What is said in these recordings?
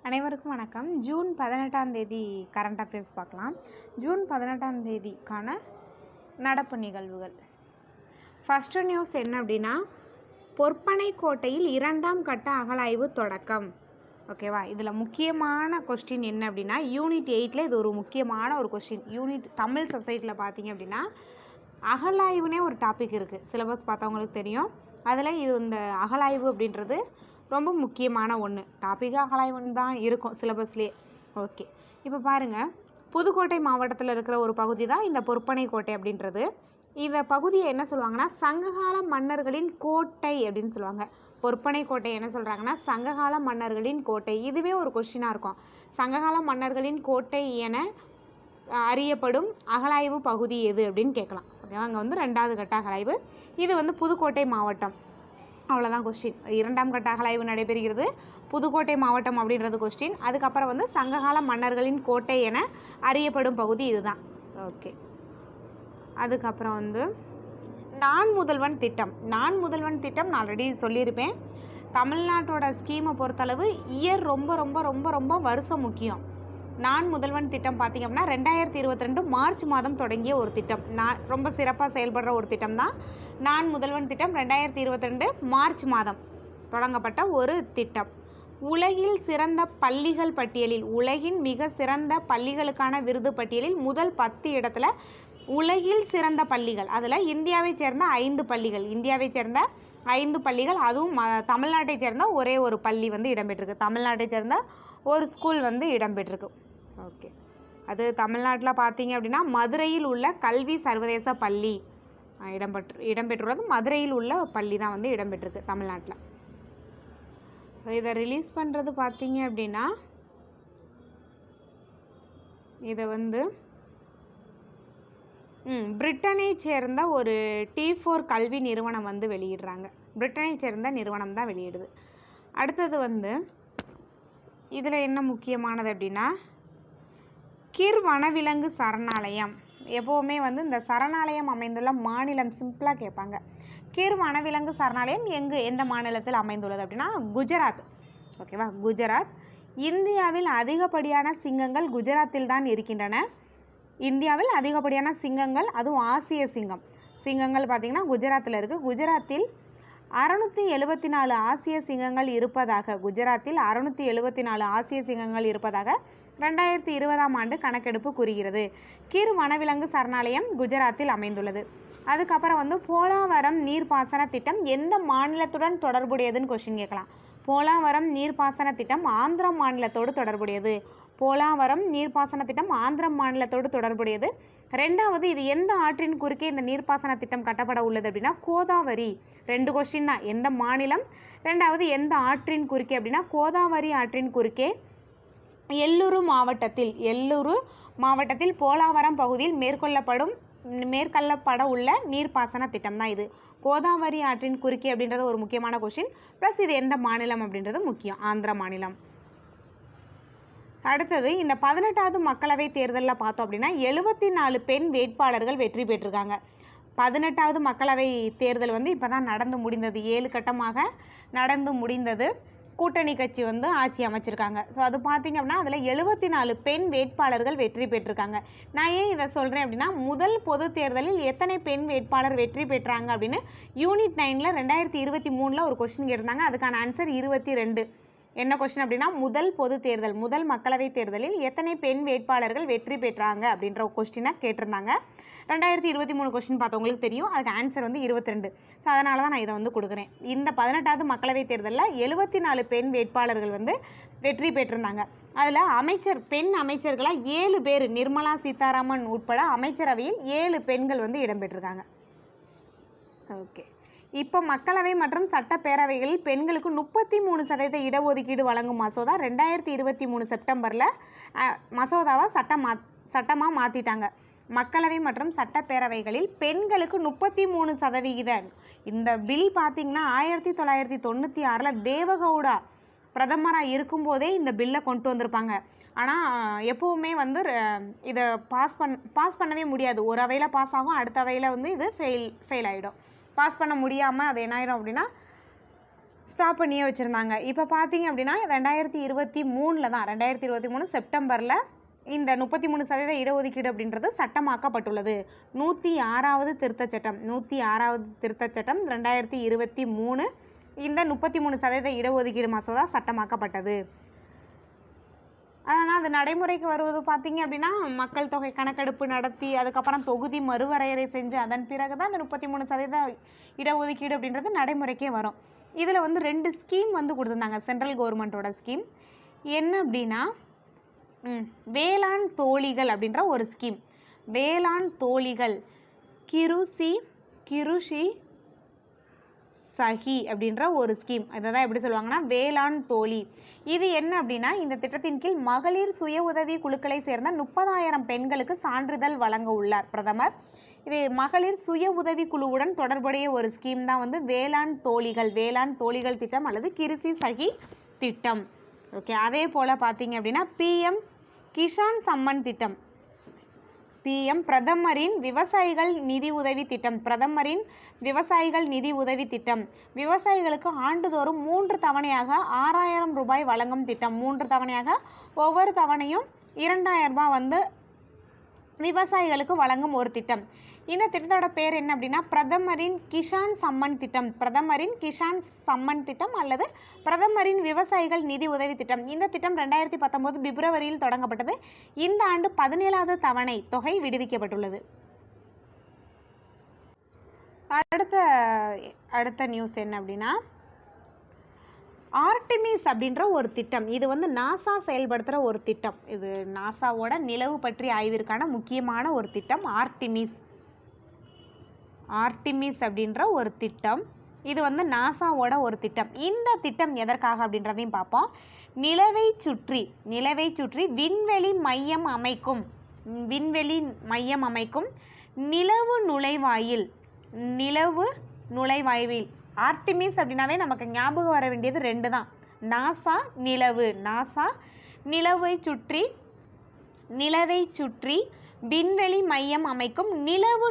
அனைவருக்கும் வணக்கம். ஜூன் 18ஆம் தேதி கரண்ட் அஃபேர்ஸ் பார்க்கலாம். ஜூன் 18ஆம் தேதிக்கான நடப்பு நிகழ்வுகள். ஃபஸ்ட்டு நியூஸ் என்ன அப்படின்னா, பொற்பனை கோட்டையில் 2ஆம் கட்ட அகழாய்வு தொடக்கம். ஓகேவா? இதில் முக்கியமான கொஸ்டின் என்ன அப்படின்னா, யூனிட் 8ல் இது ஒரு முக்கியமான ஒரு கொஸ்டின். யூனிட் தமிழ் சப்ஜெக்டில் பார்த்தீங்க அப்படின்னா அகழாய்வுனே ஒரு டாபிக் இருக்குது. சிலபஸ் பார்த்தவங்களுக்கு தெரியும். அதில் இந்த அகழாய்வு அப்படின்றது ரொம்ப முக்கியமான ஒன்று. டாப்பிக்காக அகழாய்வுன்னு தான் இருக்கும் சிலபஸ்லேயே. ஓகே, இப்போ பாருங்கள், புதுக்கோட்டை மாவட்டத்தில் இருக்கிற ஒரு பகுதி தான் இந்த பொற்பனை கோட்டை அப்படின்றது. இந்த பகுதியை என்ன சொல்லுவாங்கன்னா, சங்ககால மன்னர்களின் கோட்டை அப்படின்னு சொல்லுவாங்க. பொற்பனை கோட்டை என்ன சொல்கிறாங்கன்னா, சங்ககால மன்னர்களின் கோட்டை. இதுவே ஒரு கொஸ்டினாக இருக்கும். சங்ககால மன்னர்களின் கோட்டை என அறியப்படும் அகழாய்வு பகுதி எது அப்படின்னு கேட்கலாம். ஓகேவா? அங்கே 2வது கட்ட அகழாய்வு. இது புதுக்கோட்டை மாவட்டம். அவ்வளோதான் கொஸ்டின். 2ஆம் கட்ட அகழாய்வு நடைபெறுகிறது புதுக்கோட்டை மாவட்டம் அப்படின்றது கொஸ்டின். அதுக்கப்புறம் சங்ககால மன்னர்களின் கோட்டை என அறியப்படும் பகுதி இதுதான். ஓகே, அதுக்கப்புறம் நான் முதல்வன் திட்டம். நான் முதல்வன் திட்டம் நான் ஆல்ரெடி சொல்லியிருப்பேன். தமிழ்நாட்டோட ஸ்கீமை பொறுத்தளவு இயர் ரொம்ப ரொம்ப ரொம்ப ரொம்ப வருஷம் முக்கியம். நான் முதல்வன் திட்டம் பார்த்திங்க அப்படின்னா 2022 மார்ச் மாதம் தொடங்கிய ஒரு திட்டம். ரொம்ப சிறப்பாக செயல்படுற ஒரு திட்டம் தான் நான் முதல்வன் திட்டம். 2022 மார்ச் மாதம் தொடங்கப்பட்ட ஒரு திட்டம். உலகில் சிறந்த பள்ளிகள் பட்டியலில், உலகின் மிக சிறந்த பள்ளிகளுக்கான விருது பட்டியலில் முதல் 10 இடத்துல உலகில் சிறந்த பள்ளிகள். அதில் இந்தியாவை சேர்ந்த 5 பள்ளிகள், இந்தியாவை சேர்ந்த 5 பள்ளிகள், அதுவும் தமிழ்நாட்டை சேர்ந்த ஒரே ஒரு பள்ளி இடம்பெற்றிருக்கு. தமிழ்நாட்டை சேர்ந்த ஒரு ஸ்கூல் இடம்பெற்றிருக்கு. ஓகே, அது தமிழ்நாட்டில் பார்த்தீங்க அப்படின்னா மதுரையில் உள்ள கல்வி சர்வதேச பள்ளி இடம்பெற்றுள்ளது. மதுரையில் உள்ள பள்ளி தான் இடம்பெற்றிருக்கு தமிழ்நாட்டில். ஸோ இதை ரிலீஸ் பண்ணுறது பார்த்தீங்க அப்படின்னா, இதை பிரிட்டனை சேர்ந்த ஒரு T4 கல்வி நிறுவனம் வெளியிடுறாங்க. பிரிட்டனை சேர்ந்த நிறுவனம் தான் வெளியிடுது. அடுத்தது இதில் என்ன முக்கியமானது அப்படின்னா, கிர் வனவிலங்கு சரணாலயம். எப்போவுமே இந்த சரணாலயம் அமைந்துள்ள மாநிலம் சிம்பிளாக கேட்பாங்க. கிர் வனவிலங்கு சரணாலயம் எந்த மாநிலத்தில் அமைந்துள்ளது அப்படின்னா குஜராத். ஓகேவா? குஜராத். இந்தியாவில் அதிகப்படியான சிங்கங்கள் குஜராத்தில் தான் இருக்கின்றன. இந்தியாவில் அதிகப்படியான சிங்கங்கள், அதுவும் ஆசிய சிங்கங்கள் பார்த்திங்கன்னா குஜராத்தில் இருக்குது. குஜராத்தில் 674 ஆசிய சிங்கங்கள் இருப்பதாக, குஜராத்தில் 674 ஆசிய சிங்கங்கள் இருப்பதாக 2020ஆம் ஆண்டு கணக்கெடுப்பு கூறுகிறது. கிர் வனவிலங்கு சரணாலயம் குஜராத்தில் அமைந்துள்ளது. அதுக்கப்புறம் போலாவரம் நீர்ப்பாசன திட்டம் எந்த மாநிலத்துடன் தொடர்புடையதுன்னு கொஸ்டின் கேட்கலாம். போலாவரம் நீர்ப்பாசன திட்டம் ஆந்திர மாநிலத்தோடு தொடர்புடையது. போலாவரம் நீர்ப்பாசன திட்டம் ஆந்திர மாநிலத்தோடு தொடர்புடையது. 2வது, இது எந்த ஆற்றின் குறுக்கே இந்த நீர்ப்பாசன திட்டம் கட்டப்பட உள்ளது அப்படின்னா கோதாவரி. 2 கொஸ்டின் தான். எந்த மாநிலம், 2வது எந்த ஆற்றின் குறுக்கே அப்படின்னா கோதாவரி ஆற்றின் குறுக்கே எல்லூரு மாவட்டத்தில் போலாவரம் பகுதியில் மேற்கொள்ளப்பட உள்ள நீர்ப்பாசன திட்டம் தான் இது. கோதாவரி ஆற்றின் குறுக்கே அப்படின்றது ஒரு முக்கியமான கொஸ்டின். ப்ளஸ் இது எந்த மாநிலம் அப்படின்றது முக்கியம், ஆந்திர மாநிலம். அடுத்தது, இந்த 18வது மக்களவை தேர்தலில் பார்த்தோம் அப்படின்னா 74 பெண் வேட்பாளர்கள் வெற்றி பெற்றிருக்காங்க. 18வது மக்களவை தேர்தல் இப்போ தான் நடந்து முடிந்தது. 7 கட்டமாக நடந்து முடிந்தது. கூட்டணி கட்சி ஆட்சி அமைச்சிருக்காங்க. ஸோ அது பார்த்திங்க அப்படின்னா அதில் 74 பெண் வேட்பாளர்கள் வெற்றி பெற்றிருக்காங்க. நான் ஏன் இதை சொல்கிறேன் அப்படின்னா, முதல் பொது தேர்தலில் எத்தனை பெண் வேட்பாளர் வெற்றி பெற்றாங்க அப்படின்னு யூனிட் 9ல் 2023ல் ஒரு கொஸ்டின் கேட்டிருந்தாங்க. அதுக்கான ஆன்சர் 22. என்ன கொஸ்டின் அப்படின்னா, முதல் மக்களவை தேர்தலில் எத்தனை பெண் வேட்பாளர்கள் வெற்றி பெற்றாங்க அப்படின்ற ஒரு கொஸ்டினை கேட்டிருந்தாங்க. 2023 கொஸ்டின் பார்த்தவங்களுக்கு தெரியும். அதுக்கு ஆன்சர் 22. ஸோ அதனால தான் நான் இதை கொடுக்குறேன். இந்த 18வது மக்களவை தேர்தலில் 74 பெண் வேட்பாளர்கள் வெற்றி பெற்றிருந்தாங்க. அதில் பெண் அமைச்சர்களாக 7 பேர், நிர்மலா சீதாராமன் உட்பட அமைச்சரவையில் 7 பெண்கள் இடம்பெற்றிருக்காங்க. ஓகே, இப்போ மக்களவை மற்றும் சட்டப்பேரவைகளில் பெண்களுக்கு 33% இடஒதுக்கீடு வழங்கும் மசோதா 2023 செப்டம்பரில் மசோதாவை சட்டமாக மாற்றிட்டாங்க. மக்களவை மற்றும் சட்டப்பேரவைகளில் பெண்களுக்கு 33%. இந்த பில் பார்த்திங்கன்னா 1996ல் தேவகவுடா பிரதமராக இருக்கும்போதே இந்த பில்லை கொண்டு வந்திருப்பாங்க. ஆனால் எப்போவுமே இதை பாஸ் பண்ணவே முடியாது. ஒரு அவையில் பாஸ் ஆகும், அடுத்த அவையில் இது ஃபெயில் ஆகிடும். பாஸ் பண்ண முடியாமல் அது என்ன ஆகிடும் அப்படின்னா ஸ்டாப் பண்ணியே வச்சுருந்தாங்க. இப்போ பார்த்தீங்க அப்படின்னா 2023 தான், 2023 செப்டம்பரில் இந்த 33% இடஒதுக்கீடு அப்படின்றது சட்டமாக்கப்பட்டுள்ளது. 106வது திருத்தச் சட்டம் 106வது திருத்தச் சட்டம் 2023 இந்த 33% இடஒதுக்கீடு மசோதா சட்டமாக்கப்பட்டது. ஆனால் அது நடைமுறைக்கு வருவது பார்த்தீங்க அப்படின்னா மக்கள் தொகை கணக்கெடுப்பு நடத்தி அதுக்கப்புறம் தொகுதி மறுவரையறை செஞ்சு அதன் பிறகு தான் அந்த 33% இடஒதுக்கீடு அப்படின்றது நடைமுறைக்கே வரும். இதில் வந்து 2 ஸ்கீம் வந்து கொடுத்துருந்தாங்க, சென்ட்ரல் கவர்மெண்ட்டோட ஸ்கீம். என்ன அப்படின்னா வேளாண் தோழிகள் அப்படின்ற ஒரு ஸ்கீம். வேளாண் தோழிகள் கிருஷி சகி அப்படின்ற ஒரு ஸ்கீம். இதை தான் எப்படி சொல்லுவாங்கன்னா வேளாண் தோழி. இது என்ன அப்படின்னா இந்த திட்டத்தின் கீழ் மகளிர் சுய உதவி குழுக்களை சேர்ந்த 30,000 பெண்களுக்கு சான்றிதழ் வழங்க உள்ளார் பிரதமர். இது மகளிர் சுய உதவி குழுவுடன் தொடர்புடைய ஒரு ஸ்கீம் தான் வந்து வேளாண் தோழிகள் திட்டம் அல்லது கிருஷி சகி திட்டம். ஓகே, அதே போல் பார்த்தீங்க அப்படின்னா பிஎம் கிசான் சம்மன் திட்டம், பிரதமரின் விவசாயிகள் நிதி உதவி திட்டம். விவசாயிகளுக்கு ஆண்டுதோறும் 3 தவணையாக 6,000 ரூபாய் வழங்கும் திட்டம். 3 தவணையாக ஒவ்வொரு தவணையும் 2,000 ரூபாய் வந்து விவசாயிகளுக்கு வழங்கும் ஒரு திட்டம். இந்த திட்டத்தோட பேர் என்ன அப்படின்னா பிரதமரின் கிசான் சம்மன் திட்டம் அல்லது பிரதமரின் விவசாயிகள் நிதி உதவி திட்டம். இந்த திட்டம் 2019 பிப்ரவரியில் தொடங்கப்பட்டது. இந்த ஆண்டு 17வது தவணை தொகை விடுவிக்கப்பட்டுள்ளது. அடுத்த நியூஸ் என்ன அப்படின்னா ஆர்டிமிஸ் அப்படின்ற ஒரு திட்டம். இது வந்து நாசா செயல்படுத்துகிற ஒரு திட்டம். இது நாசாவோட நிலவு பற்றிய ஆய்விற்கான முக்கியமான ஒரு திட்டம் ஆர்டிமிஸ் அப்படின்ற ஒரு திட்டம். இது வந்து நாசாவோட ஒரு திட்டம். இந்த திட்டம் எதற்காக அப்படின்றதையும் பார்ப்போம். நிலவை சுற்றி விண்வெளி மையம் அமைக்கும் நிலவு நுழைவாயில். ஆர்டிமிஸ் அப்படின்னாவே நமக்கு ஞாபகம் வர வேண்டியது 2 தான், நாசா நிலவை சுற்றி விண்வெளி மையம் அமைக்கும் நிலவு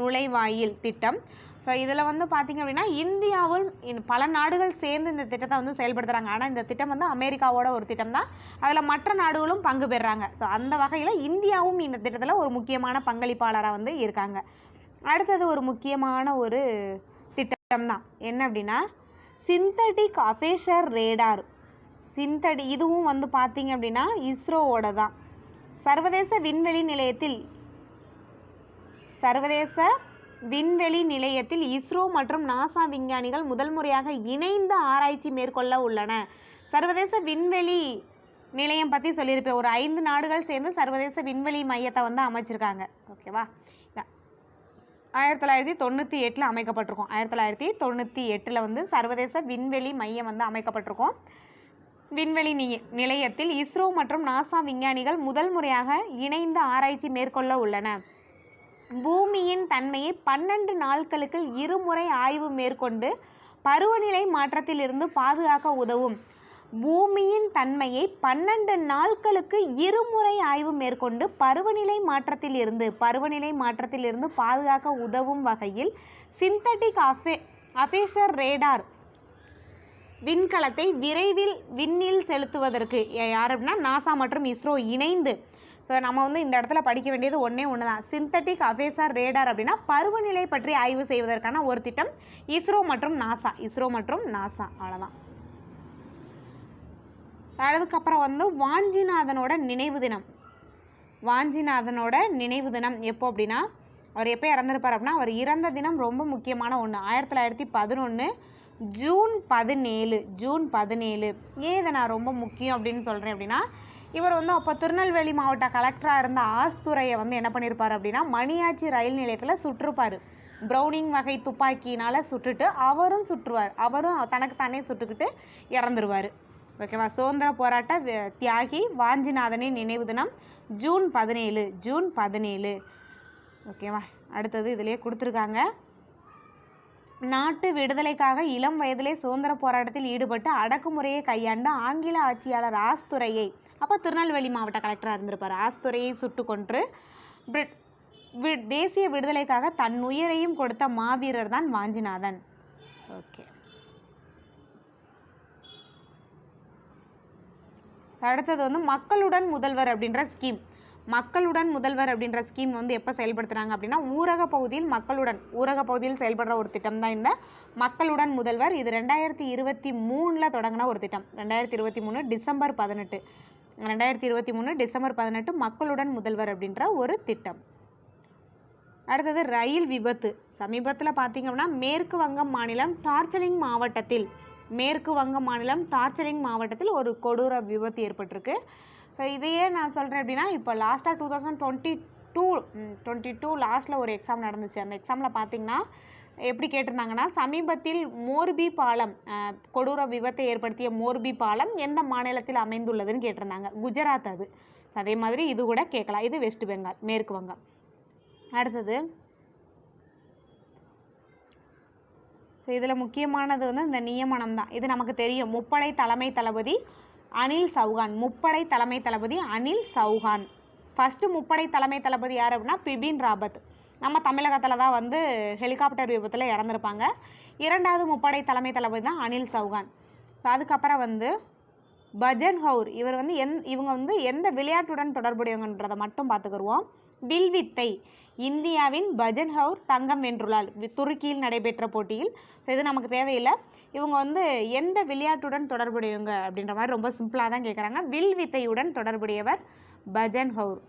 நுழைவாயில் திட்டம். ஸோ இதில் வந்து பார்த்திங்க அப்படின்னா இந்தியாவில் பல நாடுகள் சேர்ந்து இந்த திட்டத்தை வந்து செயல்படுத்துகிறாங்க. ஆனால் இந்த திட்டம் வந்து அமெரிக்காவோட ஒரு திட்டம் தான், அதில் மற்ற நாடுகளும் பங்கு பெறுறாங்க. ஸோ அந்த வகையில் இந்தியாவும் இந்த திட்டத்தில் ஒரு முக்கியமான பங்களிப்பாளராக வந்து இருக்காங்க. அடுத்தது ஒரு முக்கியமான ஒரு திட்டம் தான் என்ன அப்படின்னா சிந்தட்டிக் அபேச்சர் ரேடார். இதுவும் வந்து பார்த்திங்க அப்படின்னா இஸ்ரோவோட தான். சர்வதேச விண்வெளி நிலையத்தில் இஸ்ரோ மற்றும் நாசா விஞ்ஞானிகள் முதல் முறையாக இணைந்து ஆராய்ச்சி மேற்கொள்ள உள்ளன. சர்வதேச விண்வெளி நிலையம் பற்றி சொல்லியிருப்பேன். ஒரு 5 நாடுகள் சேர்ந்து சர்வதேச விண்வெளி மையத்தை வந்து அமைச்சிருக்காங்க. ஓகேவா, 1998 அமைக்கப்பட்டிருக்கும். 1998 வந்து சர்வதேச விண்வெளி மையம் வந்து அமைக்கப்பட்டிருக்கும். விண்வெளி நிலையத்தில் இஸ்ரோ மற்றும் நாசா விஞ்ஞானிகள் முதல் முறையாக இணைந்து ஆராய்ச்சி மேற்கொள்ள உள்ளன. பூமியின் தன்மையை 12 நாட்களுக்கு இருமுறை ஆய்வு மேற்கொண்டு பருவநிலை மாற்றத்திலிருந்து பாதுகாக்க உதவும். பூமியின் தன்மையை 12 நாட்களுக்கு இருமுறை ஆய்வு மேற்கொண்டு பருவநிலை மாற்றத்திலிருந்து பாதுகாக்க உதவும் வகையில் சிந்தட்டிக் அபேச்சர் ரேடார் விண்கலத்தை விரைவில் விண்ணில் செலுத்துவதற்கு யார் அப்படின்னா நாசா மற்றும் இஸ்ரோ இணைந்து. ஸோ நம்ம வந்து இந்த இடத்துல படிக்க வேண்டியது ஒன்று தான். சிந்தட்டிக் அபேச்சர் ரேடார் அப்படின்னா பருவநிலை பற்றி ஆய்வு செய்வதற்கான ஒரு திட்டம். இஸ்ரோ மற்றும் நாசா அவ்வளோதான். அதுக்கப்புறம் வந்து வாஞ்சிநாதனோட நினைவு தினம் எப்போ அப்படின்னா அவர் எப்போ இறந்துருப்பார் அப்படின்னா அவர் இறந்த தினம் ரொம்ப முக்கியமான ஒன்று. 1911 ஜூன் 17. ஏன் இதை நான் ரொம்ப முக்கியம் அப்படின்னு சொல்கிறேன் அப்படின்னா இவர் வந்து அப்போ திருநெல்வேலி மாவட்ட கலெக்டராக இருந்த ஆஸ்துரையை வந்து என்ன பண்ணியிருப்பார் அப்படின்னா மணியாச்சி ரயில் நிலையத்தில் சுட்டிருப்பார். ப்ரௌனிங் வகை துப்பாக்கியினால் சுட்டுட்டு அவரும் தனக்கு தானே சுட்டுக்கிட்டு இறந்துருவார். ஓகேவா, சுதந்திர போராட்ட தியாகி வாஞ்சிநாதனின் நினைவு தினம் ஜூன் 17. ஓகேவா, அடுத்தது இதிலே கொடுத்துருக்காங்க. நாட்டு விடுதலைக்காக இளம் வயதிலே சுதந்திர போராட்டத்தில் ஈடுபட்டு அடக்குமுறையை கையாண்ட ஆங்கில ஆட்சியாளர் ஆஸ்துரையை, அப்போ திருநெல்வேலி மாவட்ட கலெக்டராக இருந்திருப்பார், ஆஸ்துரையை சுட்டு கொன்று தேசிய விடுதலைக்காக தன் உயிரையும் கொடுத்த மாவீரர் தான் வாஞ்சிநாதன். ஓகே. அடுத்தது வந்து மக்களுடன் முதல்வர் அப்படின்ற ஸ்கீம். மக்களுடன் முதல்வர் அப்படின்ற ஸ்கீம் வந்து எப்போ செயல்படுத்துகிறாங்க அப்படின்னா ஊரக பகுதியில் செயல்படுற ஒரு திட்டம் தான் இந்த மக்களுடன் முதல்வர். இது 2023 தொடங்கின ஒரு திட்டம். 2023 டிசம்பர் 18 மக்களுடன் முதல்வர் அப்படின்ற ஒரு திட்டம். அடுத்தது ரயில் விபத்து. சமீபத்தில் பார்த்தீங்க அப்படின்னா மேற்கு வங்கம் மாநிலம் டார்ஜிலிங் மாவட்டத்தில் ஒரு கொடூர விபத்து ஏற்பட்டிருக்கு. ஸோ இதையே நான் சொல்கிறேன் அப்படின்னா இப்போ லாஸ்ட்டாக 2022 லாஸ்ட்டில் ஒரு எக்ஸாம் நடந்துச்சு. அந்த எக்ஸாமில் பார்த்தீங்கன்னா எப்படி கேட்டிருந்தாங்கன்னா சமீபத்தில் மோர்பி பாலம் கொடூர விபத்தை ஏற்படுத்திய மோர்பி பாலம் எந்த மாநிலத்தில் அமைந்துள்ளதுன்னு கேட்டிருந்தாங்க. குஜராத் அது. ஸோ அதே மாதிரி இது கூட கேட்கலாம். இது வெஸ்ட் பெங்கால், மேற்கு வங்கம். அடுத்தது ஸோ இதில் முக்கியமானது வந்து இந்த நியமனம் தான். இது நமக்கு தெரியும். முப்படை தலைமை தளபதி அனில் சௌஹான். ஃபஸ்ட்டு முப்படை தலைமை தளபதி யார் அப்படின்னா பிபின் ராவத். நம்ம தமிழகத்தில் தான் வந்து ஹெலிகாப்டர் விபத்தில் இறந்துருப்பாங்க. இரண்டாவது முப்படை தலைமை தளபதி தான் அனில் சௌஹான். ஸோ அதுக்கப்புறம் வந்து பஜன் கௌர். இவங்க வந்து எந்த விளையாட்டுடன் தொடர்புடையவங்கன்றதை மட்டும் பார்த்துக்குருவோம். வில்வித்தை. இந்தியாவின் பஜன் கௌர் தங்கம் வென்றுள்ளார் துருக்கியில் நடைபெற்ற போட்டியில். ஸோ இது நமக்கு தேவையில்லை. இவங்க வந்து எந்த விளையாட்டுடன் தொடர்புடையவங்க அப்படின்ற மாதிரி ரொம்ப சிம்பிளாக தான் கேட்குறாங்க. வில்வித்தையுடன் தொடர்புடையவர் பஜன் கௌர்.